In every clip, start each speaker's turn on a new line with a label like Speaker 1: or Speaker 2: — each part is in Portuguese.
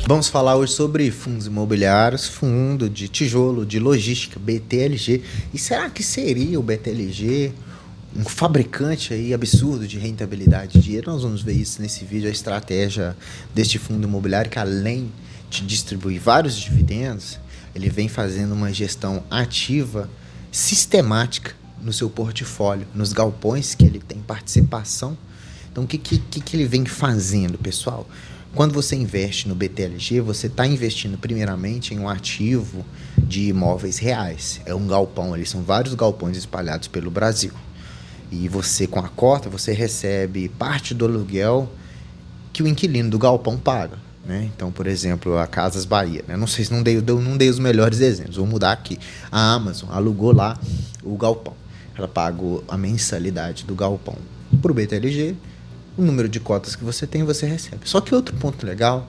Speaker 1: Vamos falar hoje sobre fundos imobiliários, fundo de tijolo, de logística, BTLG. E será que seria o BTLG um fabricante aí absurdo de rentabilidade de dinheiro? Nós vamos ver isso nesse vídeo, a estratégia deste fundo imobiliário que, além de distribuir vários dividendos, ele vem fazendo uma gestão ativa, sistemática no seu portfólio, nos galpões que ele tem participação. Então, o que ele vem fazendo, pessoal? Quando você investe no BTLG, você está investindo primeiramente em um ativo de imóveis reais. É um galpão, ali são vários galpões espalhados pelo Brasil. E você, com a cota, você recebe parte do aluguel que o inquilino do galpão paga, né? Então, por exemplo, a Casas Bahia, né? Não sei se não dei os melhores exemplos, vou mudar aqui. A Amazon alugou lá o galpão. Ela pagou a mensalidade do galpão para o BTLG. O número de cotas que você tem, você recebe. Só que outro ponto legal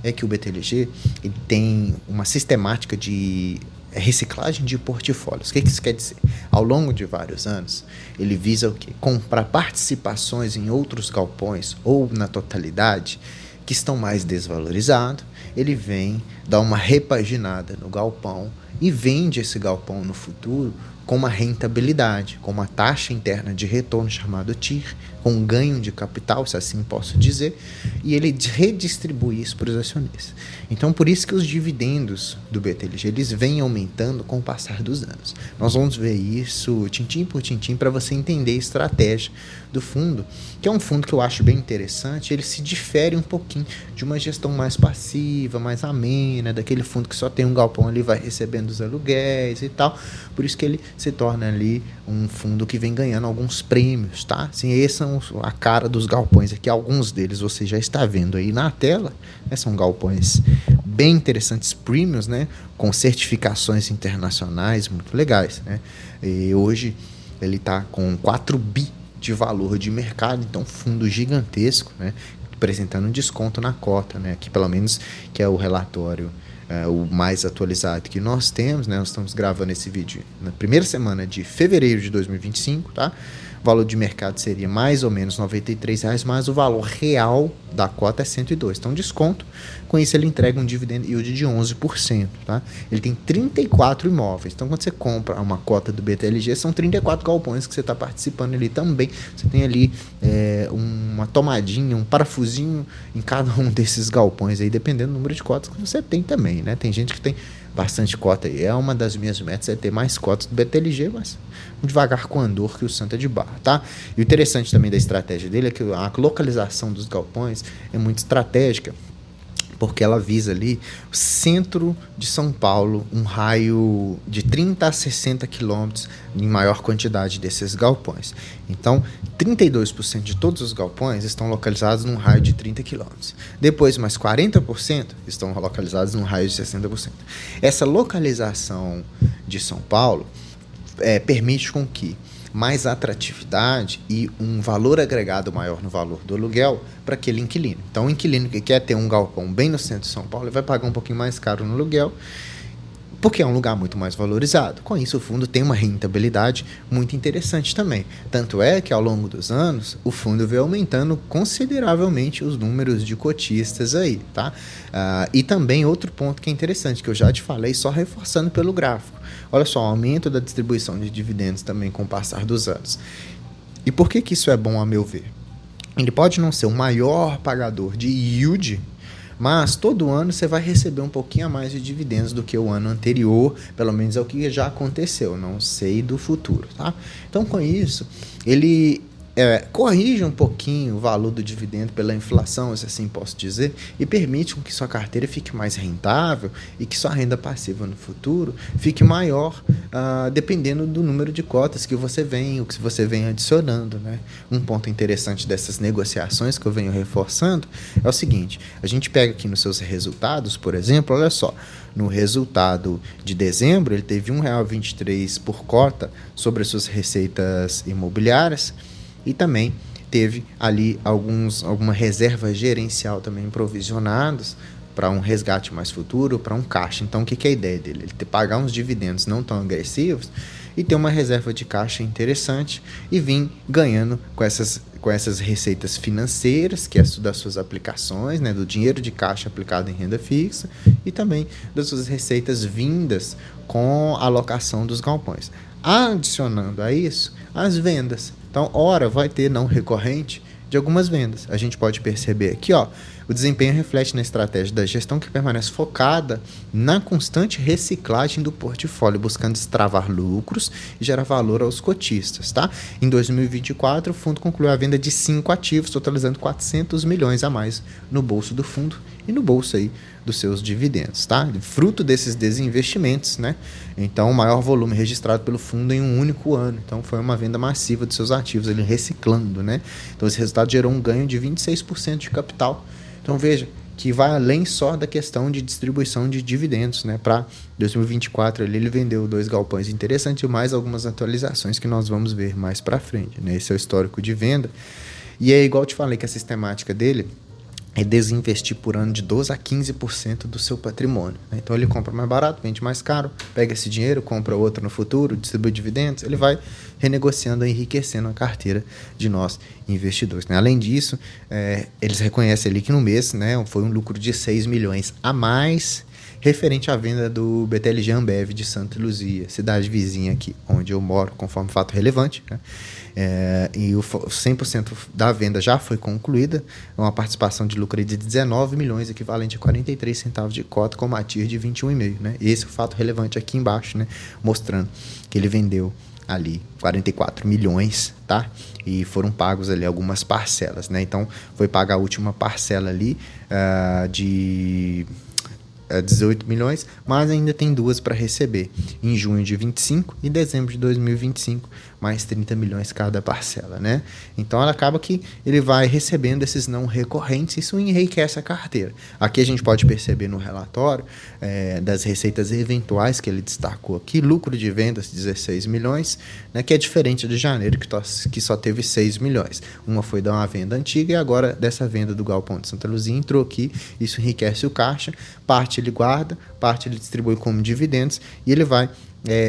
Speaker 1: é que o BTLG ele tem uma sistemática de reciclagem de portfólios. O que isso quer dizer? Ao longo de vários anos, ele visa o quê? Comprar participações em outros galpões ou na totalidade que estão mais desvalorizados. Ele vem dar uma repaginada no galpão e vende esse galpão no futuro com uma rentabilidade, com uma taxa interna de retorno chamado TIR, com um ganho de capital, se assim posso dizer, e ele redistribui isso para os acionistas. Então, por isso que os dividendos do BTLG, eles vêm aumentando com o passar dos anos. Nós vamos ver isso tintim por tintim para você entender a estratégia do fundo, que é um fundo que eu acho bem interessante. Ele se difere um pouquinho de uma gestão mais passiva, mais amena, daquele fundo que só tem um galpão ali, vai recebendo os aluguéis e tal. Por isso que ele se torna ali um fundo que vem ganhando alguns prêmios, tá? Assim, esses são a cara dos galpões aqui. Alguns deles você já está vendo aí na tela, né? São galpões bem interessantes, premiums, né? Com certificações internacionais muito legais, né? E hoje ele está com 4 bi de valor de mercado, então fundo gigantesco, né? Apresentando um desconto na cota, né? Aqui pelo menos que é o relatório o mais atualizado que nós temos, né? Nós estamos gravando esse vídeo na primeira semana de fevereiro de 2025, tá? O valor de mercado seria mais ou menos R$ 93, mas o valor real da cota é 102. Então, desconto. Com isso, ele entrega um dividend yield de 11%, tá? Ele tem 34 imóveis. Então, quando você compra uma cota do BTLG, são 34 galpões que você está participando ali também. Você tem ali uma tomadinha, um parafusinho em cada um desses galpões aí, dependendo do número de cotas que você tem também, né? Tem gente que tem bastante cota aí. É uma das minhas metas, é ter mais cotas do BTLG, mas devagar com andor que o santo é de barra, tá? E o interessante também da estratégia dele é que a localização dos galpões é muito estratégica, porque ela visa ali o centro de São Paulo, um raio de 30 a 60 quilômetros em maior quantidade desses galpões. Então, 32% de todos os galpões estão localizados num raio de 30 quilômetros. Depois, mais 40% estão localizados num raio de 60%. Essa localização de São Paulo permite com que mais atratividade e um valor agregado maior no valor do aluguel para aquele inquilino. Então, o inquilino que quer ter um galpão bem no centro de São Paulo, ele vai pagar um pouquinho mais caro no aluguel, porque é um lugar muito mais valorizado. Com isso, o fundo tem uma rentabilidade muito interessante também. Tanto é que, ao longo dos anos, o fundo veio aumentando consideravelmente os números de cotistas aí, tá? E também outro ponto que é interessante, que eu já te falei, só reforçando pelo gráfico. Olha só, o aumento da distribuição de dividendos também com o passar dos anos. E por que isso é bom, a meu ver? Ele pode não ser o maior pagador de yield, mas todo ano você vai receber um pouquinho a mais de dividendos do que o ano anterior, pelo menos é o que já aconteceu, não sei do futuro, tá? Então, com isso, ele corrige um pouquinho o valor do dividendo pela inflação, se assim posso dizer, e permite que sua carteira fique mais rentável e que sua renda passiva no futuro fique maior, dependendo do número de cotas que você vem, o que você vem adicionando, né? Um ponto interessante dessas negociações que eu venho reforçando é o seguinte: a gente pega aqui nos seus resultados, por exemplo, olha só, no resultado de dezembro ele teve R$ 1,23 por cota sobre as suas receitas imobiliárias, e também teve ali alguma reserva gerencial também provisionados para um resgate mais futuro, para um caixa. Então, o que é a ideia dele? Ele pagar uns dividendos não tão agressivos e ter uma reserva de caixa interessante e vir ganhando com essas receitas financeiras, que é das suas aplicações, né, do dinheiro de caixa aplicado em renda fixa e também das suas receitas vindas com a alocação dos galpões. Adicionando a isso, as vendas. Então, ora, vai ter não recorrente de algumas vendas. A gente pode perceber aqui, ó, o desempenho reflete na estratégia da gestão que permanece focada na constante reciclagem do portfólio, buscando destravar lucros e gerar valor aos cotistas, tá? Em 2024, o fundo concluiu a venda de 5 ativos, totalizando 400 milhões a mais no bolso do fundo e no bolso aí dos seus dividendos, tá? Fruto desses desinvestimentos, né? Então, o maior volume registrado pelo fundo em um único ano. Então, foi uma venda massiva de seus ativos, ele reciclando, né? Então, esse resultado gerou um ganho de 26% de capital. Então, veja que vai além só da questão de distribuição de dividendos, né? Para 2024, ele vendeu 2 galpões interessantes e mais algumas atualizações que nós vamos ver mais para frente, né? Esse é o histórico de venda. E é igual eu te falei que a sistemática dele é desinvestir por ano de 12% a 15% do seu patrimônio, né? Então ele compra mais barato, vende mais caro, pega esse dinheiro, compra outro no futuro, distribui dividendos, ele vai renegociando, enriquecendo a carteira de nós investidores, né? Além disso, eles reconhecem ali que no mês, né, foi um lucro de 6 milhões a mais referente à venda do BTLG Ambev de Santa Luzia, cidade vizinha aqui onde eu moro, conforme fato relevante, né? E o 100% da venda já foi concluída, uma participação de lucro de 19 milhões, equivalente a 43 centavos de cota, com uma TIR de 21,5, né? Esse é o fato relevante aqui embaixo, né? Mostrando que ele vendeu ali 44 milhões, tá? E foram pagos ali algumas parcelas, né? Então, foi paga a última parcela ali de 18 milhões, mas ainda tem 2 para receber, em junho de 25 e dezembro de 2025, mais 30 milhões cada parcela, né? Então, ela acaba que ele vai recebendo esses não recorrentes, isso enriquece a carteira. Aqui a gente pode perceber no relatório das receitas eventuais que ele destacou aqui, lucro de vendas 16 milhões, né, que é diferente de janeiro, que só teve 6 milhões. Uma foi de uma venda antiga e agora dessa venda do Galpão de Santa Luzia entrou aqui, isso enriquece o caixa, parte ele guarda, parte ele distribui como dividendos e ele vai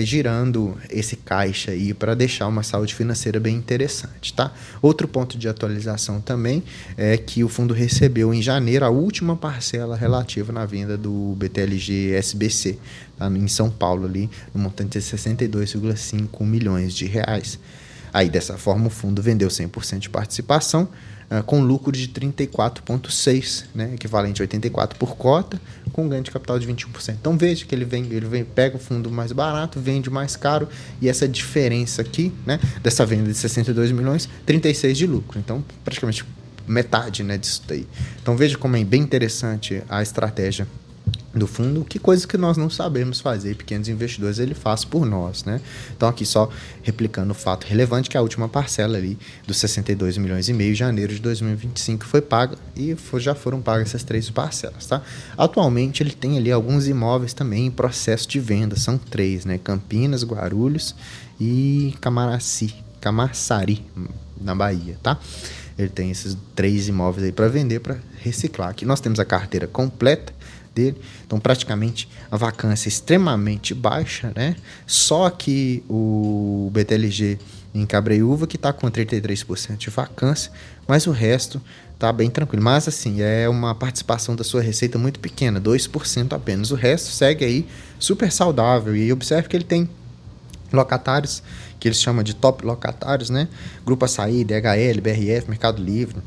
Speaker 1: girando esse caixa aí para deixar uma saúde financeira bem interessante, tá? Outro ponto de atualização também é que o fundo recebeu em janeiro a última parcela relativa na venda do BTLG SBC, tá? Em São Paulo ali, no montante de 62,5 milhões de reais. Aí dessa forma o fundo vendeu 100% de participação, com lucro de 34,6, né, equivalente a 84 por cota, com ganho de capital de 21%. Então veja que ele pega o fundo mais barato, vende mais caro, e essa diferença aqui, né, dessa venda de 62 milhões, 36 de lucro. Então, praticamente metade, né, disso daí. Então veja como é bem interessante a estratégia do fundo, que coisa que nós não sabemos fazer, pequenos investidores, ele faz por nós, né? Então aqui só replicando o fato relevante que a última parcela ali dos 62 milhões e meio, janeiro de 2025, foi paga e já foram pagas essas 3 parcelas, tá? Atualmente ele tem ali alguns imóveis também em processo de venda, são 3, né? Campinas, Guarulhos e Camaçari, na Bahia, tá? Ele tem esses 3 imóveis aí para vender, para reciclar. Aqui nós temos a carteira completa dele, então praticamente a vacância é extremamente baixa, né? Só que o BTLG em Cabreúva que está com 33% de vacância, mas o resto está bem tranquilo. Mas assim, é uma participação da sua receita muito pequena, 2% apenas. O resto segue aí super saudável, e observe que ele tem locatários que eles chamam de top locatários, né? Grupo Açaí, DHL, BRF, Mercado Livre,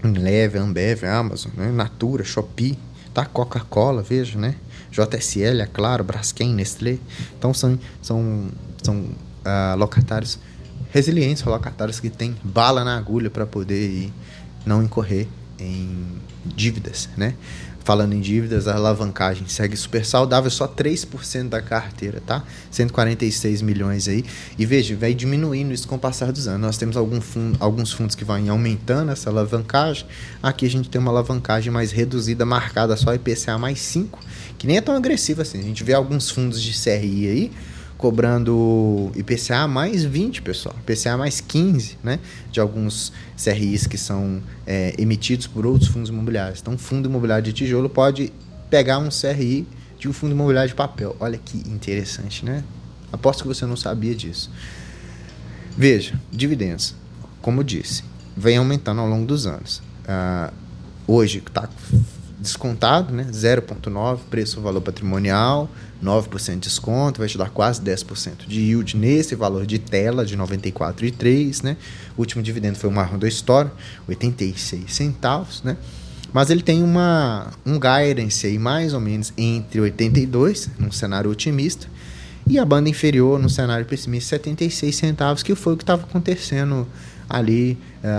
Speaker 1: Leve, Ambev, Amazon, né? Natura, Shopee, tá? Coca-Cola, veja, né? JSL, é claro, Braskem, Nestlé. Então são locatários resilientes, locatários que têm bala na agulha para poder não incorrer em dívidas, né? Falando em dívidas, a alavancagem segue super saudável, só 3% da carteira, tá? 146 milhões aí. E veja, vai diminuindo isso com o passar dos anos. Nós temos alguns fundos que vão aumentando essa alavancagem. Aqui a gente tem uma alavancagem mais reduzida, marcada só IPCA mais 5, que nem é tão agressiva assim. A gente vê alguns fundos de CRI aí cobrando IPCA mais 20, pessoal, IPCA mais 15, né, de alguns CRIs que são emitidos por outros fundos imobiliários. Então, fundo imobiliário de tijolo pode pegar um CRI de um fundo imobiliário de papel. Olha que interessante, né? Aposto que você não sabia disso. Veja, dividendos, como eu disse, vem aumentando ao longo dos anos. Hoje está descontado, né? 0,9 preço-valor patrimonial, 9% de desconto, vai te dar quase 10% de yield nesse valor de tela de 94,3, né? O último dividendo foi o Marrom do Store, 86 centavos, né? Mas ele tem um guidance aí mais ou menos entre 82, num cenário otimista, e a banda inferior, no cenário pessimista, 76 centavos, que foi o que estava acontecendo ali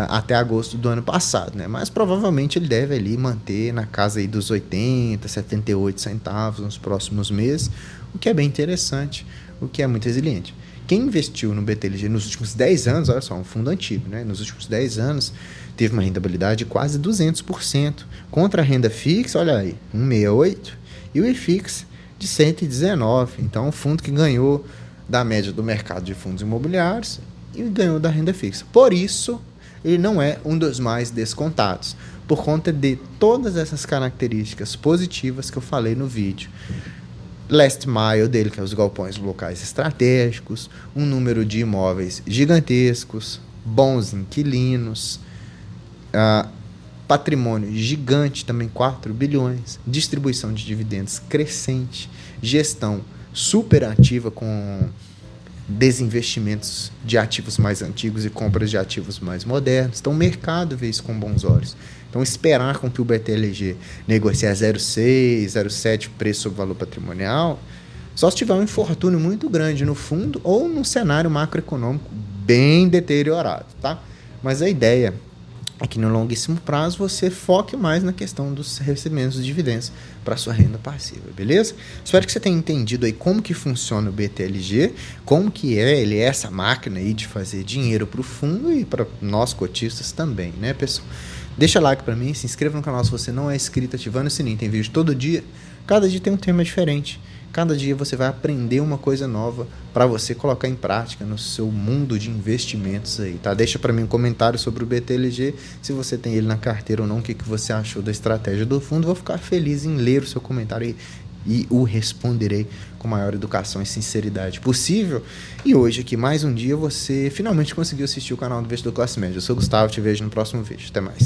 Speaker 1: até agosto do ano passado, né? Mas provavelmente ele deve ali manter na casa aí dos 80, 78 centavos nos próximos meses, o que é bem interessante, o que é muito resiliente. Quem investiu no BTLG nos últimos 10 anos, olha só, um fundo antigo, né? Nos últimos 10 anos, teve uma rentabilidade de quase 200%, contra a renda fixa, olha aí, 1,68, e o IFIX de 119. Então, um fundo que ganhou da média do mercado de fundos imobiliários e ganhou da renda fixa. Por isso, ele não é um dos mais descontados, por conta de todas essas características positivas que eu falei no vídeo. Last mile dele, que é os galpões locais estratégicos, um número de imóveis gigantescos, bons inquilinos, patrimônio gigante, também 4 bilhões, distribuição de dividendos crescente, gestão super ativa com desinvestimentos de ativos mais antigos e compras de ativos mais modernos. Então o mercado vê isso com bons olhos. Então esperar com que o BTLG negocie a 0,6, 0,7 preço sobre valor patrimonial, só se tiver um infortúnio muito grande no fundo ou num cenário macroeconômico bem deteriorado, tá? Mas a ideia é que no longuíssimo prazo você foque mais na questão dos recebimentos de dividendos para sua renda passiva, beleza? Espero que você tenha entendido aí como que funciona o BTLG, como que ele é essa máquina aí de fazer dinheiro para o fundo e para nós cotistas também, né, pessoal? Deixa like para mim, se inscreva no canal se você não é inscrito, ativando o sininho, tem vídeo todo dia, cada dia tem um tema diferente. Cada dia você vai aprender uma coisa nova para você colocar em prática no seu mundo de investimentos aí, tá? Deixa para mim um comentário sobre o BTLG, se você tem ele na carteira ou não, o que você achou da estratégia do fundo. Vou ficar feliz em ler o seu comentário e o responderei com a maior educação e sinceridade possível. E hoje aqui, mais um dia, você finalmente conseguiu assistir o canal do Investidor Classe Média. Eu sou o Gustavo, te vejo no próximo vídeo. Até mais.